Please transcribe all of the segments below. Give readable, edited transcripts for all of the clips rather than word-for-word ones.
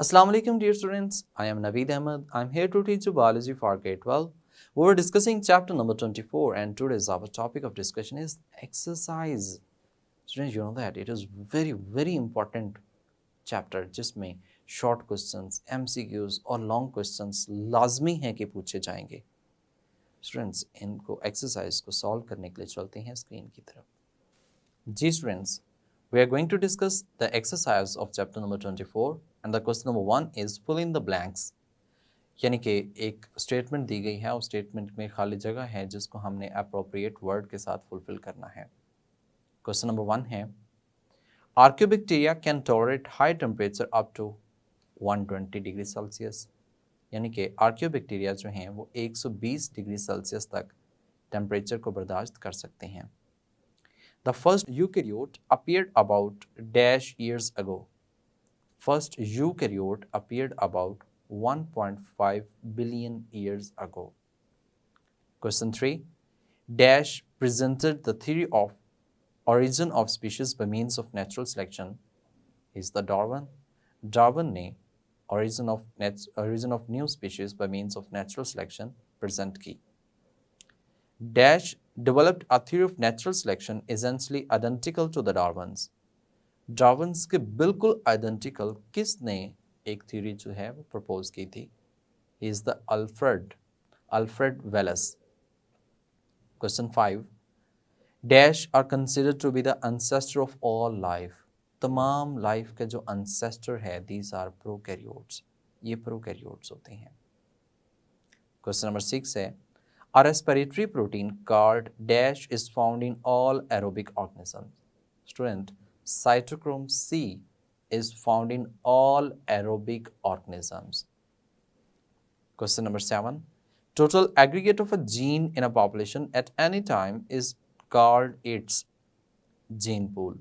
Assalamu alaikum dear students, I am Naveed Ahmed. I am here to teach you biology for grade 12. We were discussing chapter number 24 and today's our topic of discussion is exercise. Students, you know that it is very important chapter जिसमें short questions, MCQs और long questions लाजमी हैं कि पूछे जाएंगे. Students, इनको exercise को solve करने के लिए चलते हैं screen की तरफ. जी students, we are going to discuss the exercise of chapter number 24 and the question number 1 is fill in the blanks. यानी कि एक स्टेटमेंट दी गई है, उस स्टेटमेंट में खाली जगह है जिसको हमने अप्रोप्रिएट वर्ड के साथ फुलफिल करना है. क्वेश्चन नंबर 1 है archaeobacteria can tolerate high temperature up to 120 degree Celsius. यानी कि आर्क्योबैक्टीरिया जो हैं वो 120 डिग्री सेल्सियस तक टेम्परेचर को बर्दाश्त कर सकते हैं. The first eukaryote appeared about dash years ago. First eukaryote appeared about 1.5 billion years ago. Question 3. Dash presented the theory of origin of species by means of natural selection. Is the Darwin? Darwin ने origin of new species by means of natural selection present की. Dash developed a theory of natural selection essentially identical to the Darwin's. Darwin's के बिल्कुल identical किसने एक theory जो है वो propose की थी? He is the Alfred Wallace. Question 5. Dash are considered to be the ancestor of all life. तमाम life के जो ancestor है, these are prokaryotes. ये prokaryotes होते हैं. Question number 6 है A respiratory protein called dash is found in all aerobic organisms. Student, cytochrome C is found in all aerobic organisms. Question number 7. Total aggregate of a gene in a population at any time is called its gene pool.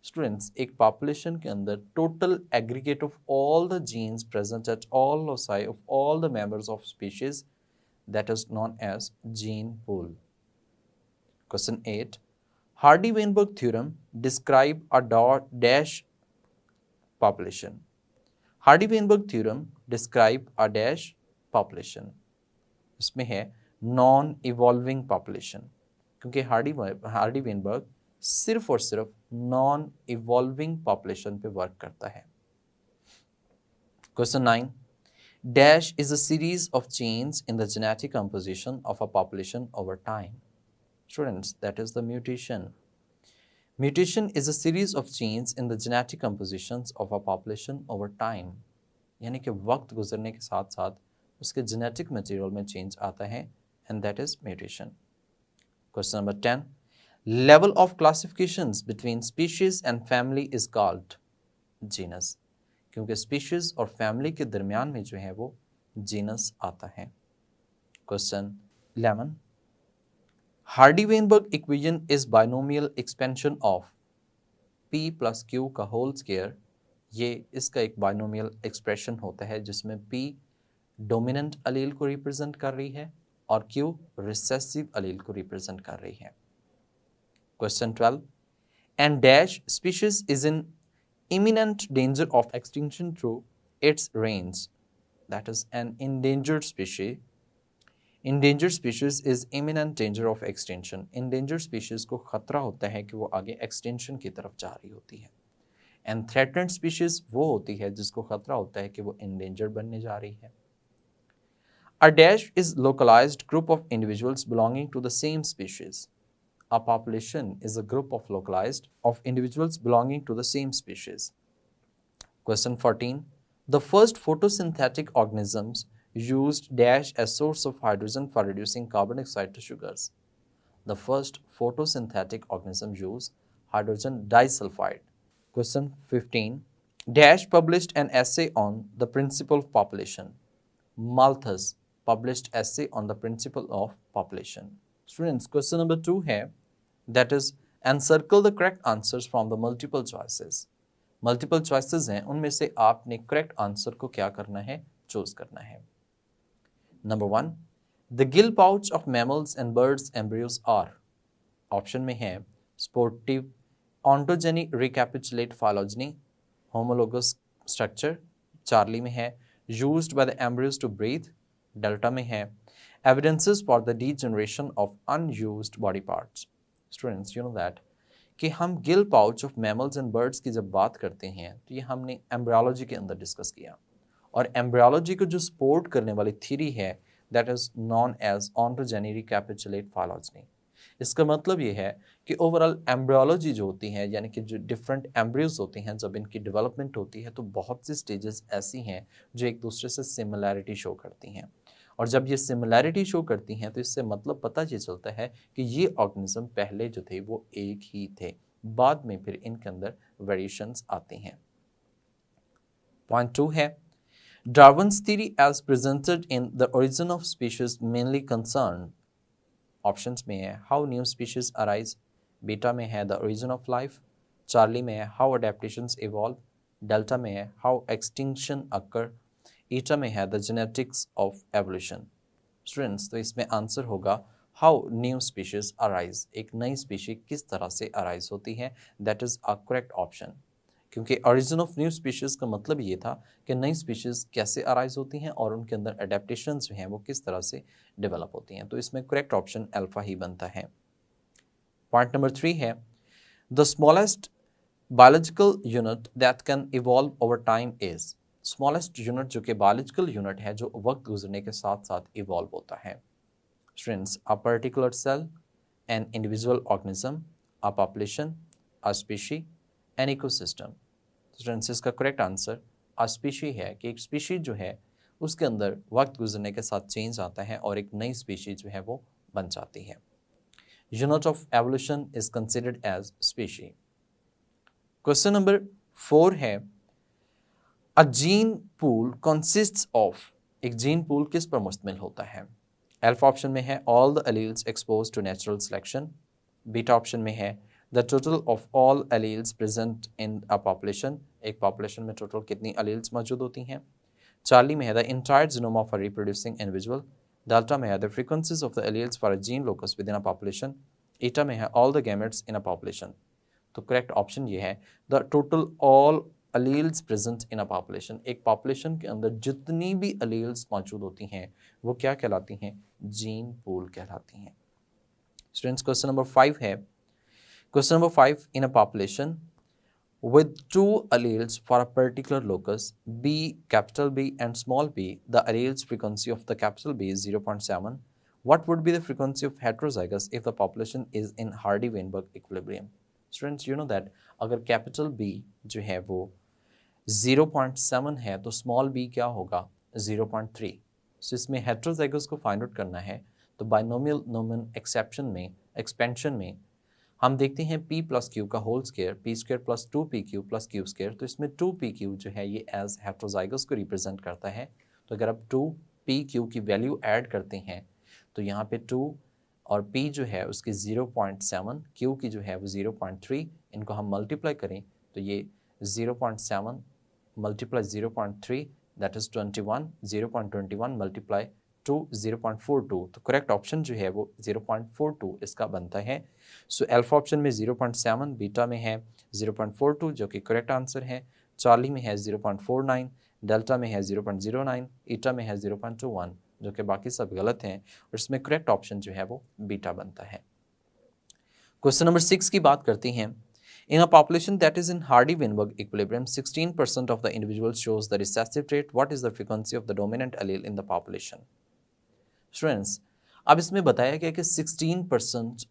Students, एक population के अंदर total aggregate of all the genes present at all loci of all the members of species that is known as gene pool. Question 8. Hardy-Weinberg theorem describe a dash population. Hardy-Weinberg theorem describe a dash population. इसमें है non-evolving population क्योंकि Hardy-Weinberg सिर्फ और सिर्फ non-evolving population पे work करता है. Question 9. Dash is a series of genes in the genetic composition of a population over time. Students, that is the mutation. Mutation is a series of genes in the genetic compositions of a population over time. यानी कि वक्त गुजरने के साथ साथ उसके genetic material में change आता है and that is mutation. Question number 10. Level of classifications between species and family is called genus. क्योंकि स्पीशीज और फैमिली के दरमियान में जो है वो जीनस आता है. Question 11. Hardy-Weinberg equation is binomial expansion of p plus q का होल स्क्वायर. ये इसका एक बाइनोमियल एक्सप्रेशन होता है जिसमें p डोमिनेंट अलील को रिप्रेजेंट कर रही है और q रिसेसिव अलील को रिप्रेजेंट कर रही है. Question 12. And dash species is in imminent danger of extinction through its range. That is an endangered species. Endangered species is imminent danger of extinction. Endangered species को खतरा होता है कि वो आगे extinction की तरफ जा रही होती है. And threatened species वो होती है जिसको खतरा होता है कि वो endangered बनने जा रही है. A dash is localized group of individuals belonging to the same species. A population is a group of localized of individuals belonging to the same species. Question 14. The first photosynthetic organisms used dash as source of hydrogen for reducing carbon dioxide to sugars. The first photosynthetic organism used hydrogen disulfide. Question 15. Dash published an essay on the principle of population. Malthus published essay on the principle of population. Students, question number 2 है that is encircle the correct answers from the multiple choices. Multiple choices हैं, उनमें से आपने correct answer को क्या करना है, choose करना है. Number 1. The gill pouch of mammals and birds embryos are. Option में है sportive, ontogeny, recapitulate phylogeny, homologous structure, Charlie में है used by the embryos to breathe, delta में है evidences for the degeneration of unused body parts. Students you know that कि हम gill pouch of mammals and birds की जब बात करते हैं तो ये हमने एम्ब्रियोलॉजी के अंदर डिस्कस किया, और एम्ब्रियोलॉजी को जो सपोर्ट करने वाली थ्योरी है that is known as ontogeny recapitulate phylogeny. इसका मतलब ये है कि ओवरऑल एम्ब्रियोलॉजी जो होती है, यानी कि जो डिफरेंट एम्ब्रियोज होती हैं, जब इनकी डेवलपमेंट होती है तो बहुत सी स्टेजेस ऐसी हैं जो एक दूसरे से सिमिलैरिटी शो करती हैं, और जब ये सिमिलैरिटी शो करती हैं तो इससे मतलब पता ये चलता है कि ये ऑर्गेनिज्म पहले जो थे वो एक ही थे, बाद में फिर इनके अंदर वेरिएशंस आती हैं। पॉइंट 2 है Darwin's theory as presented in the origin of species mainly concern. Options में है how new species arise, beta में है the origin of life, Charlie में है हाउ अडेप्टेशंस इवॉल्व, डेल्टा में है हाउ एक्सटिंक्शन अकर, ईटा में है the genetics of evolution. Students तो इसमें आंसर होगा हाउ न्यू स्पीशीज अराइज, एक नई स्पीशी किस तरह से अराइज होती है, that is a correct option, क्योंकि ओरिजिन ऑफ न्यू स्पीशीज का मतलब ये था कि नई स्पीशीज कैसे अराइज होती हैं और उनके अंदर अडेप्टेशंस जो हैं वो किस तरह से डेवलप होती हैं, तो इसमें करेक्ट ऑप्शन अल्फा ही बनता है। पॉइंट नंबर 3 है the smallest biological unit that can evolve over time is. Smallest unit जो कि बायोलॉजिकल यूनिट है जो वक्त गुजरने के साथ साथ इवॉल्व होता है। Students a particular cell, an individual organism, a population, a species, an ecosystem. Students इसका करेक्ट आंसर अ स्पीशी है कि एक स्पीशी जो है उसके अंदर वक्त गुजरने के साथ चेंज आता है और एक नई स्पीशी जो है वो बन जाती है। Unit of evolution is considered as species. Question number 4 है a gene pool consists of. एक जीन पूल किस पर मुश्तमिल होता है? अल्फा ऑप्शन में है all the alleles expose to natural selection, beta option में है the total of all alleles present in a population, एक पॉपुलेशन में टोटल कितनी एलील्स मौजूद होती हैं, चार्ली में है the entire genome of a reproducing individual, delta में है the frequencies of the alleles for a gene locus within a population, eta में है all the gametes in a population. तो करेक्ट ऑप्शन ये है the total all alleles present in a population. एक population के अंदर जितनी भी अलील्स मौजूद होती हैं वो क्या कहलाती हैं? जीन पूल कहलाती हैं। स्टूडेंट्स क्वेश्चन नंबर 5 है question number 5 in a population with two alleles for a particular locus B, capital B and small b, the alleles frequency of the capital B is 0.7. What would be the frequency of heterozygous if the population is in Hardy-Weinberg equilibrium? Students, you know that अगर capital B जो है वो 0.7 है तो small b क्या होगा? 0.3. So इसमें heterozygous को find out करना है तो binomial नोमेन एक्सपेंशन में हम देखते हैं p प्लस क्यू का whole square, p square plus 2pq plus q square, तो इसमें 2pq जो है ये एज हेट्रोजाइगस को रिप्रेजेंट करता है। तो अगर आप 2pq की वैल्यू ऐड करते हैं तो यहाँ पे 2 और p जो है उसकी 0.7, q की जो है वो 0.3, इनको हम मल्टीप्लाई करें तो ये 0.7 मल्टीप्लाई 0.3 दैट इज 21, 0.21 मल्टीप्लाई 2 0.42, तो करेक्ट ऑप्शन जो है वो 0.42 इसका बनता है। सो अल्फा ऑप्शन में 0.7, बीटा में है 0.42 जो कि करेक्ट आंसर है, चार्ली में है 0.49, डेल्टा में है 0.09, ईटा में है 0.21 जो कि बाकी सब गलत हैं, और इसमें करेक्ट ऑप्शन जो है वो बीटा बनता है। क्वेश्चन नंबर 6 की बात करते हैं। In a population that is in Hardy-Weinberg equilibrium, 16% of the individuals shows the recessive trait. What is the frequency of the dominant allele in the population? Students, अब इसमें बताया गया कि 16%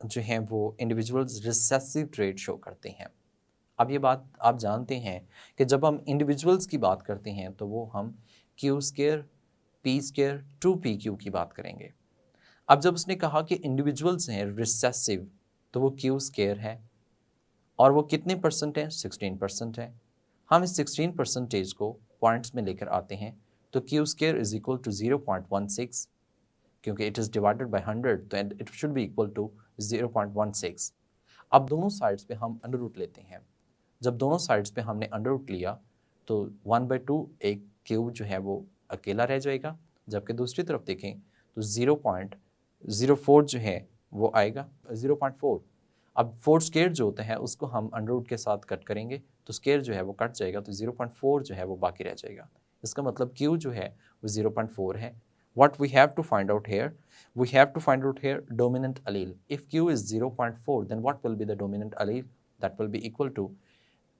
जो हैं वो इंडिविजुअल्स रिसेसिव ट्रेट शो करते हैं। अब ये बात आप जानते हैं कि जब हम इंडिविजुअल्स की बात करते हैं तो वो हम Q square, p square, 2pq की बात करेंगे। अब जब उसने कहा कि इंडिविजुअल्स हैं रिसेसिव तो वो क्यू स्क्वायर है, और वो कितने परसेंट है? 16% है। हम इस 16% को पॉइंट्स में लेकर आते हैं तो q square is equal to 0.16, क्योंकि इट इज़ डिवाइडेड बाय 100 तो it should be equal to 0.16। अब दोनों साइड्स पे हम अंडर रूट लेते हैं। जब दोनों साइड्स पे हमने अंडर रूट लिया तो 1/2 एक क्यूब जो है वो अकेला रह जाएगा, जबकि दूसरी तरफ देखें तो 0.04 जो है वो आएगा 0.4। अब 4 स्क्वायर जो होता है उसको हम अंडर रूट के साथ कट करेंगे तो स्क्वायर जो है वो कट जाएगा, तो 0.4 जो है वो बाकी रह जाएगा। इसका मतलब Q जो है वो 0.4 है। What we have to find out here? We have to find out here dominant allele. If Q is 0.4, then what will be the dominant allele? That will be equal to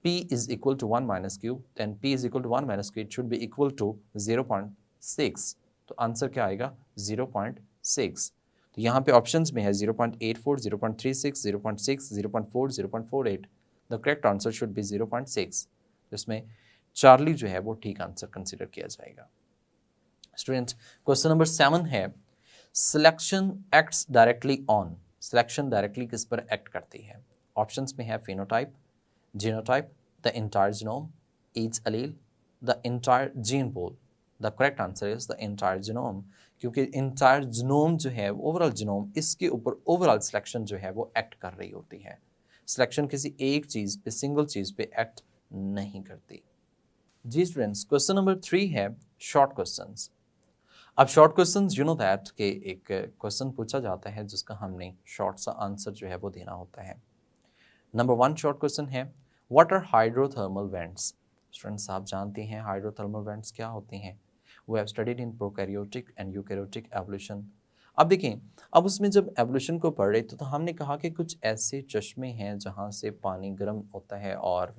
P is equal to 1 minus Q. Then P is equal to 1 minus Q. It should be equal to 0.6. तो answer क्या आएगा? 0.6। तो यहाँ पे options में है 0.84, 0.36, 0.6, 0.4, 0.48। The correct answer should be 0.6। इसमें Charlie जो है वो ठीक आंसर कंसिडर किया जाएगा। स्टूडेंट, क्वेश्चन नंबर 7 है, selection acts directly on. Selection directly किस पर एक्ट करती है? ऑप्शंस में है phenotype, genotype, the entire genome, each allele, the entire gene pool. The correct answer is the entire genome, क्योंकि एंटायर जीनोम जो है ओवरऑल जीनोम, इसके ऊपर ओवरऑल सिलेक्शन जो है वो एक्ट कर रही होती है। सिलेक्शन किसी एक चीज पे, सिंगल चीज पे एक्ट नहीं करती। जी स्टूडेंट्स, क्वेश्चन नंबर 3 है शॉर्ट क्वेश्चंस। अब short questions you know that के एक क्वेश्चन पूछा जाता है जिसका हमने शॉर्ट सा आंसर जो है वो देना होता है। नंबर 1 शॉर्ट क्वेश्चन है, what are hydrothermal vents? Students, आप जानते हैं हाइड्रोथर्मल वेंट्स क्या होती हैं? We have studied in prokaryotic and eukaryotic evolution. अब देखें, अब उसमें जब एवोल्यूशन को पढ़ रहे थे तो हमने कहा कि कुछ ऐसे चश्मे हैं जहाँ से पानी गर्म होता है और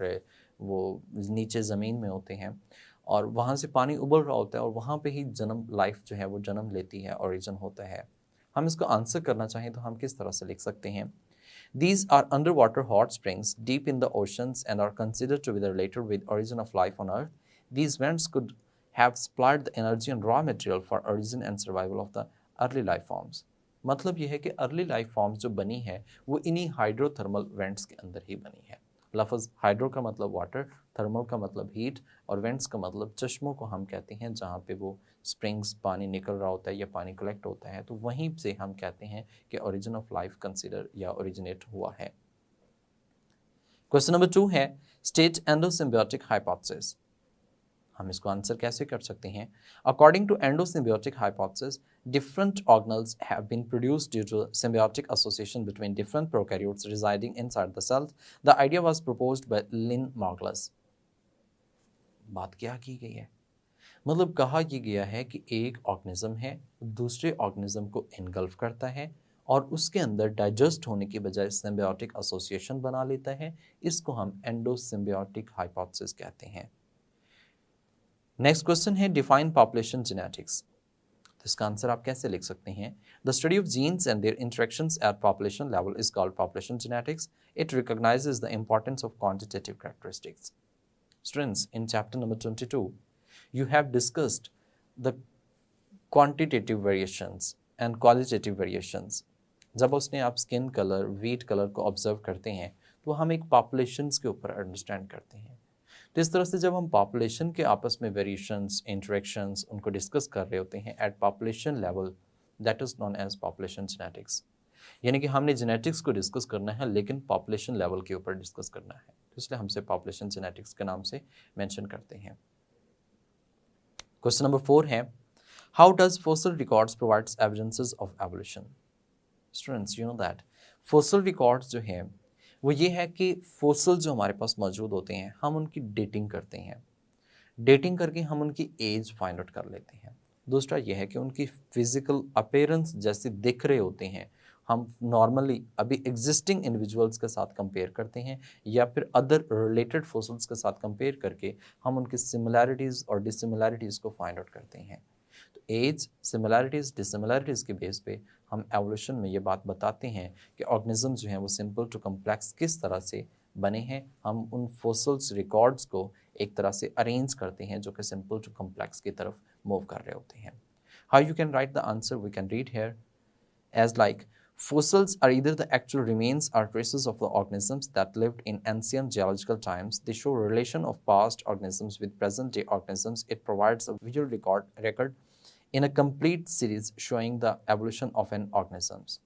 वो नीचे ज़मीन में होते हैं और वहाँ से पानी उबल रहा होता है और वहाँ पे ही जन्म, लाइफ जो है वो जन्म लेती है, ओरिजिन होता है। हम इसको आंसर करना चाहें तो हम किस तरह से लिख सकते हैं? These are underwater hot springs deep in the oceans and are considered to be the related with origin of life on Earth. These vents could have supplied the energy and raw material for origin and survival of the early life forms. मतलब यह है कि early life forms जो बनी है वो इन्हीं hydrothermal vents के अंदर ही बनी है। लफ्ज़ हाइड्रो का मतलब वाटर, थर्मल का मतलब हीट और वेंट्स का मतलब चश्मों को हम कहते हैं जहाँ पे वो स्प्रिंग्स, पानी निकल रहा होता है या पानी कलेक्ट होता है, तो वहीं से हम कहते हैं कि ओरिजिन ऑफ लाइफ कंसीडर या ओरिजिनेट हुआ है। क्वेश्चन नंबर 2 है, स्टेट एंडोसिम्बियोटिक हाइपोथेसिस। हम इसको आंसर कैसे कर सकते हैं? According to endosymbiotic hypothesis, different organelles have been produced due to symbiotic association between different prokaryotes residing inside the cell. The idea was proposed by Lynn Margulis. बात क्या की गई है? मतलब कहा यह गया है कि एक ऑर्गेनिज्म है, दूसरे ऑर्गेनिज्म को इनगल्फ करता है और उसके अंदर डाइजेस्ट होने की बजाय सिम्बियोटिक एसोसिएशन बना लेता है। इसको हम एंडोसिम्बियोटिक हाइपोथेसिस कहते हैं। नेक्स्ट क्वेश्चन है, डिफाइन पॉपुलेशन जेनेटिक्स। तो इसका आंसर आप कैसे लिख सकते हैं? The study of genes and their interactions at population level is called population genetics. It recognises the importance of quantitative characteristics. Students, in chapter number 22 you have discussed the quantitative variations and qualitative variations. जब उसने आप skin colour, wheat colour को observe करते हैं तो हम एक populations के ऊपर अंडरस्टैंड करते हैं। तो इस तरह से जब हम पॉपुलेशन के आपस में वेरिएशंस, इंटरेक्शंस उनको डिस्कस कर रहे होते हैं at population level, that is known as population genetics. यानी कि हमने जेनेटिक्स को डिस्कस करना है लेकिन पॉपुलेशन लेवल के ऊपर डिस्कस करना है, तो इसलिए हमसे पॉपुलेशन जेनेटिक्स के नाम से मेंशन करते हैं। क्वेश्चन नंबर 4 है, how does fossil records provides evidences of evolution? Students, you know that fossil records जो है वो ये है कि फॉसिल जो हमारे पास मौजूद होते हैं हम उनकी डेटिंग करते हैं। डेटिंग करके हम उनकी एज फाइंड आउट कर लेते हैं। दूसरा यह है कि उनकी फिजिकल अपीयरेंस जैसे दिख रहे होते हैं हम नॉर्मली अभी एग्जिस्टिंग इंडिविजुअल्स के साथ कंपेयर करते हैं या फिर अदर रिलेटेड फॉसिल्स के साथ कंपेयर करके हम उनकी सिमिलैरिटीज़ और डिसिमिलैरिटीज़ को फाइंड आउट करते हैं। तो एज, सिमिलैरिटीज़, डिसिमिलैरिटीज़ के बेस पे हम एवोल्यूशन में ये बात बताते हैं कि ऑर्गेनिज्म जो हैं वो सिंपल टू कम्प्लेक्स किस तरह से बने हैं। हम उन फॉसिल्स रिकॉर्ड्स को एक तरह से अरेंज करते हैं जो कि सिंपल टू कम्प्लेक्स की तरफ मूव कर रहे होते हैं। How you can write the answer? We can read here as like, fossils are either the actual remains or traces of the organisms that lived in ancient geological times. They show a relation of past organisms with present-day organisms. It provides a visual record in a complete series showing the evolution of an organisms.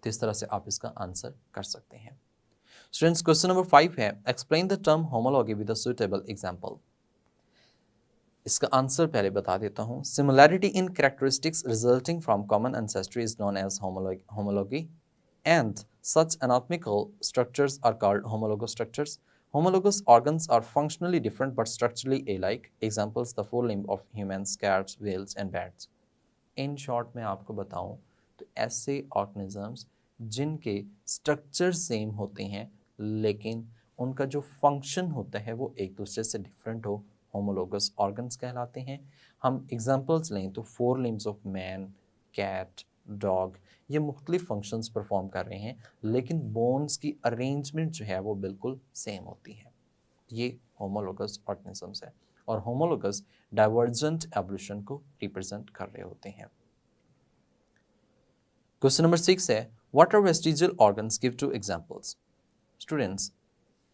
तो इस तरह से आप इसका answer कर सकते हैं। Students, question number 5 है, explain the term homology with a suitable example. इसका आंसर पहले बता देता हूँ। Similarity in characteristics resulting from common ancestry is known as homology. and such anatomical structures are called homologous structures. Homologous organs are functionally different but structurally alike. Examples: the forelimb of humans, cats, whales and bats. In short मैं आपको बताऊं तो ऐसे organisms जिनके structure same होते हैं लेकिन उनका जो फंक्शन होता है वो एक दूसरे से डिफरेंट हो, होमोलोगस ऑर्गन्स कहलाते हैं। हम एग्जांपल्स लें तो forelimbs of man, cat, dog, ये मुख्तलिफ फंक्शंस परफॉर्म कर रहे हैं लेकिन बोन्स की अरेंजमेंट जो है वो बिल्कुल सेम होती है। ये होमोलोगस ऑर्गेनिजम्स है और होमोलोगस डाइवर्जेंट एवोल्यूशन को रिप्रेजेंट कर रहे होते हैं। क्वेश्चन नंबर 6 है, what are vestigial organs, give two examples. Students,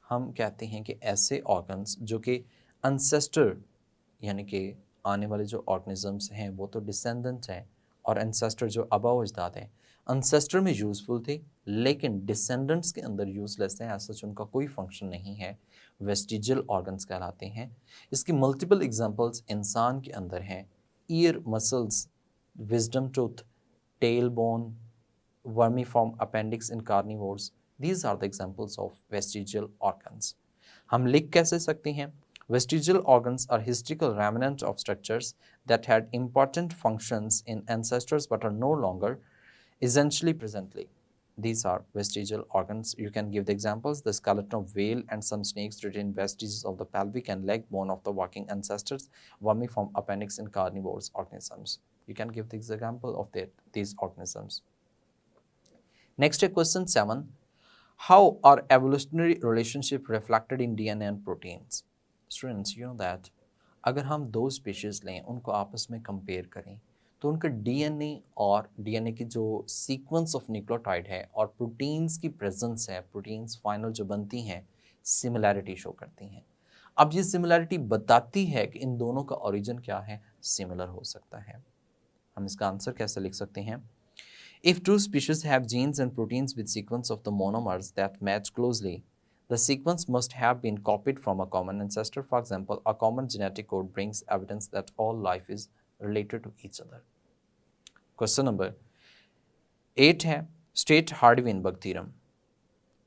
हम कहते हैं कि ऐसे ऑर्गन्स जो कि एंसेस्टर यानी कि आने वाले जो ऑर्गेनिजम्स हैं वो तो डिसेंडेंट हैं और एंसेस्टर जो अबव अजदाद हैं एंसेस्टर में यूज़फुल थे लेकिन डिसेंडेंट्स के अंदर यूजलेस हैं, ऐसा उनका कोई फंक्शन नहीं है, वेस्टिजियल ऑर्गन्स कहलाते हैं। इसकी मल्टीपल एग्जांपल्स इंसान के अंदर हैं, ear muscles, wisdom tooth, tail bone, vermiform appendix in carnivores, these are the examples of vestigial organs. हम लिख कैसे सकते हैं? Vestigial organs are historical remnants of structures that had important functions in ancestors but are no longer essentially presently. These are vestigial organs. You can give the examples: the skeleton of whale and some snakes retain vestiges of the pelvic and leg bone of the walking ancestors, vermiform appendix in carnivorous organisms. You can give the example of these organisms. Next, question 7. How are evolutionary relationships reflected in DNA and proteins? Students, you know that अगर हम दो species लें उनको आपस में compare करें तो उनका डीएनए और डीएनए की जो सीक्वेंस ऑफ न्यूक्लियोटाइड है और प्रोटीन्स की प्रेजेंस है, प्रोटीन्स फाइनल जो बनती हैं, सिमिलैरिटी शो करती हैं। अब ये सिमिलैरिटी बताती है कि इन दोनों का ओरिजिन क्या है, सिमिलर हो सकता है। हम इसका आंसर कैसे लिख सकते हैं? If two species have genes and proteins with sequence of the monomers that match closely, the sequence must have been copied from a common ancestor. For example, a common genetic code brings evidence that all life is related to each other. Question number 8 है, state Hardy-Weinberg theorem.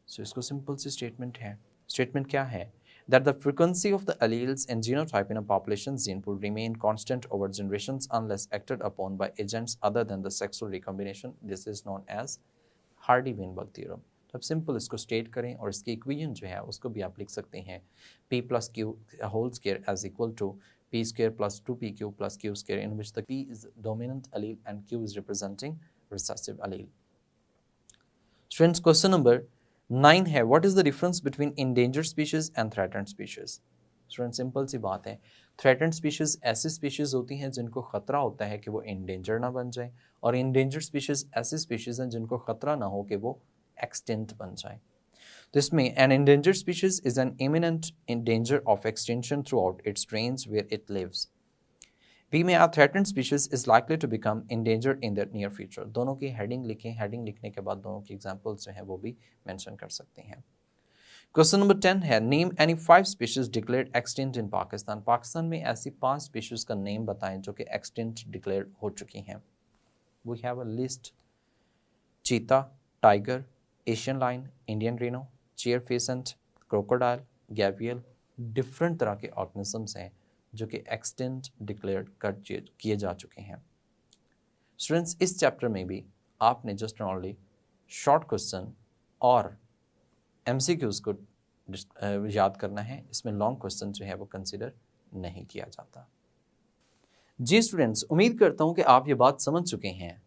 So इसको simple सी statement है। Statement क्या है? That the frequency of the alleles and genotype in a population's gene pool remain constant over generations unless acted upon by agents other than the sexual recombination. This is known as Hardy-Weinberg theorem. तो अब simple इसको state करें और इसकी equation जो है उसको भी आप लिख सकते हैं p plus q whole square as equal to p square plus 2pq plus q square, in which the p is dominant allele and q is representing recessive allele. Students, question number 9 है, what is the difference between endangered species and threatened species? Student, simple सी बात है, threatened species ऐसी species होती हैं जिनको ख़तरा होता है कि वो इंडेंजर ना बन जाए और इंडेंजर्ड स्पीशीज़ ऐसी स्पीशीज़ हैं जिनको ख़तरा ना हो कि वो एक्सटिंक्ट बन जाए। तो इसमें N endangered species is an imminent in danger of extinction throughout its range where it lives. We may a threatened species is likely to become endangered in the near future. दोनों की heading लिखें, heading लिखने के बाद दोनों की examples जो हैं वो भी मेंशन कर सकते हैं। क्वेश्चन नंबर 10 है, name any 5 species declared extinct इन पाकिस्तान। पाकिस्तान में ऐसी 5 स्पीशीज का नेम बताएं जो कि एक्सटिंक्ट डिक्लेयर हो चुकी हैं। We have a list: cheetah, tiger, Asian lion, Indian rhino, chir pheasant, crocodile, gavial. Different तरह के ऑर्गेनिजम्स हैं जो कि एक्सटिंक्ट डिक्लेयर किए जा चुके हैं। स्टूडेंट्स, इस चैप्टर में भी आपने just and only short question और एमसीक्यूज को याद करना है, इसमें लॉन्ग क्वेश्चन जो है वो कंसिडर नहीं किया जाता। जी स्टूडेंट्स, उम्मीद करता हूँ कि आप ये बात समझ चुके हैं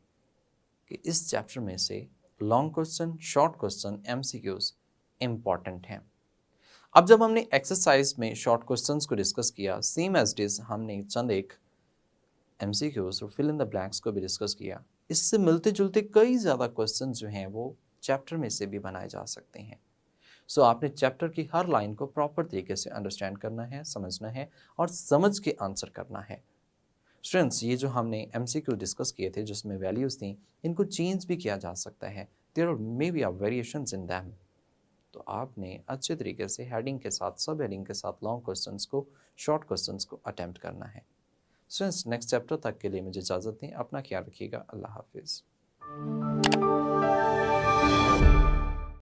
कि इस चैप्टर में से long question, short question, MCQs important हैं। अब जब हमने एक्सरसाइज में शॉर्ट क्वेश्चंस को डिस्कस किया, सेम एज इट इज हमने चंद एक एमसीक्यूज और फिल इन द ब्लैंक्स को भी डिस्कस किया। इससे मिलते जुलते कई ज़्यादा क्वेश्चन जो हैं वो चैप्टर में से भी बनाए जा सकते हैं। सो आपने चैप्टर की हर लाइन को प्रॉपर तरीके से अंडरस्टैंड करना है, समझना है और समझ के आंसर करना है। स्टूडेंट्स, ये जो हमने एमसीक्यू डिस्कस किए थे जिसमें वैल्यूज़ थी, इनको चेंज भी किया जा सकता है। There may be variations in them. तो आपने अच्छे तरीके से हेडिंग के साथ, सब हेडिंग के साथ लॉन्ग क्वेश्चंस को, शॉर्ट क्वेश्चंस को अटेम्प्ट करना है। स्टूडेंट्स, नेक्स्ट चैप्टर तक के लिए मुझे इजाज़त दें। अपना ख्याल रखिएगा। अल्लाह हाफिज़।